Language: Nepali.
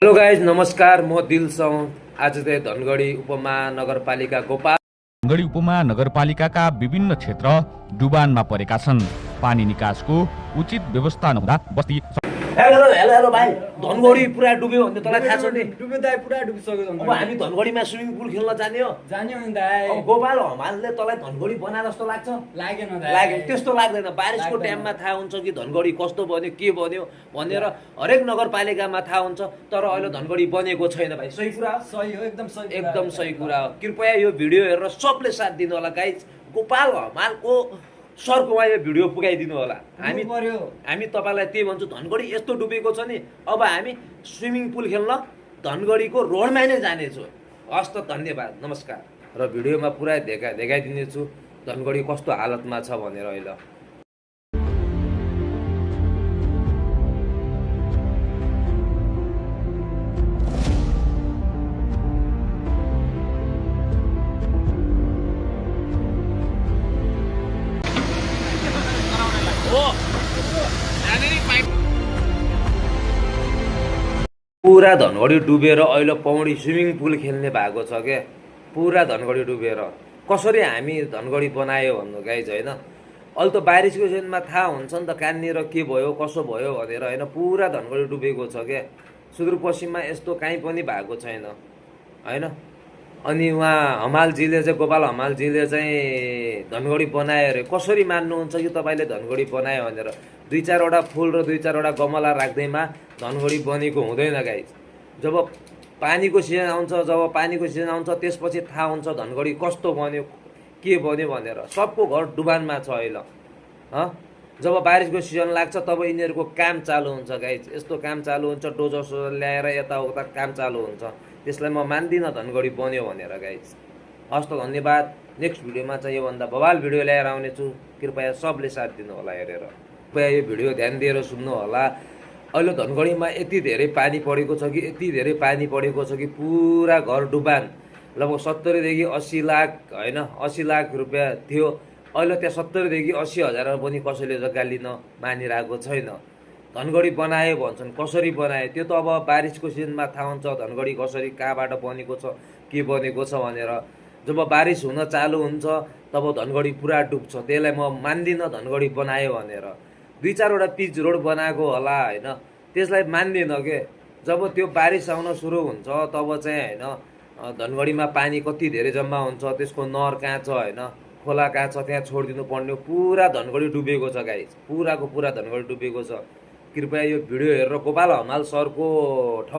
हेलो गाइज नमस्कार, म दिलसँग आज चाहिँ धनगढी उपमहानगरपालिका धनगढी उपमहानगरपालिकाका विभिन्न क्षेत्र डुबानमा परेका छन्। पानी निकासको उचित व्यवस्था नहुँदा बस्ती हेलो हेलो हेलो भाइ, धनगढी पुरा डुब्यो भन्ने तँलाई थाहा छ नि? डुब्यो दाइ, पुरा डुबिसक्यो। अब हामी धनगढीमा स्विमिङ पुल खेल्न जाने हो। जान्यो नि दाइ। अब गोपाल हमालले तँलाई धनगढी बना जस्तो लाग्छ? लागेन दाइ। लाग्यो? त्यस्तो लाग्दैन। बारिसको टाइममा थाहा हुन्छ कि धनगढी कस्तो बन्यो, के बन्यो भनेर हरेक नगरपालिकामा थाहा हुन्छ। तर अहिले धनगढी बनेको छैन भाइ। सही कुरा हो? सही हो, एकदम सही। एकदम सही कुरा हो। कृपया यो भिडियो हेरेर सबले साथ दिनु होला गाइज। गोपाल हमालको सरकोमा यो भिडियो पुगाइदिनु होला। हामी तपाईँलाई त्यही भन्छु, धनगढी यस्तो डुबेको छ नि। अब हामी स्विमिङ पुल खेल्न धनगढीको रोडमा नै जानेछु। हस् त, धन्यवाद, नमस्कार। र भिडियोमा पुरा देखाइदिनेछु धनगढी कस्तो हालतमा छ भनेर अहिले। पुरा धनगढी डुबेर अहिले पौडी स्विमिङ पुल खेल्ने भएको छ क्या। पुरा धनगढी डुबेर कसरी हामी धनगढी बनायो भन्नु गाइज, होइन? अहिले त बारिसको सिजनमा थाहा हुन्छ नि त कहाँनिर के भयो कसो भयो भनेर, होइन? पुरा धनगढी डुबेको छ क्या। सुदूरपश्चिममा यस्तो काहीँ पनि भएको छैन, होइन? अनि उहाँ हमालजीले चाहिँ, गोपाल हमालजीले चाहिँ धनगढी बनायो अरे। कसरी मान्नुहुन्छ कि तपाईँले धनगढी बनायो भनेर? दुई चारवटा फुल र दुई चारवटा गमला राख्दैमा धनगढी बनेको हुँदैन गाइज। जब पानीको सिजन आउँछ त्यसपछि थाहा हुन्छ धनगढी कस्तो बन्यो, के बन्यो भनेर। सबको घर डुबानमा छ अहिले। जब बारिसको सिजन लाग्छ तब यिनीहरूको काम चालु हुन्छ गाइज। यस्तो काम चालु हुन्छ, डोजर सोजर ल्याएर यताउता काम चालु हुन्छ। त्यसलाई म मान्दिनँ धनगढी बन्यो भनेर गाइज। हस् त, धन्यवाद। नेक्स्ट भिडियोमा चाहिँ योभन्दा बवाल भिडियो ल्याएर आउनेछु। कृपया सबले साथ दिनु होला हेरेर। कृपया यो भिडियो ध्यान दिएर सुन्नु होला। अहिले धनगढीमा यति धेरै पानी परेको छ कि पुरा घर डुबान। लगभग 70 देखि 80 लाख, होइन, 80 लाख रुपियाँ थियो। अहिले त्यहाँ 70 देखि 80 हजारमा पनि कसैले जग्गा लिन मानिरहेको छैन। धनगढी बनायो भन्छन्, कसरी बनायो त्यो त अब बारिसको सिजनमा थाहा हुन्छ धनगढी कसरी, कहाँबाट बनेको छ, के बनेको छ भनेर। जब बारिस हुन चालु हुन्छ तब धनगढी पुरा डुब्छ। त्यसलाई म मान्दिनँ धनगढी बनायो भनेर। दुई चारवटा पिच रोड बनाएको होला, होइन? त्यसलाई मान्दिनँ के। जब त्यो बारिस आउन सुरु हुन्छ तब चाहिँ, होइन, धनगढीमा पानी कति धेरै जम्मा हुन्छ, त्यसको नहर कहाँ छ, होइन, खोला कहाँ छ, त्यहाँ छोडिदिनु पर्ने। पुरा धनगढी डुबेको छ गाइज। पुरा धनगढी डुबेको छ। कृपया यो भिडियो हेरेर गोपाल हमाल सरको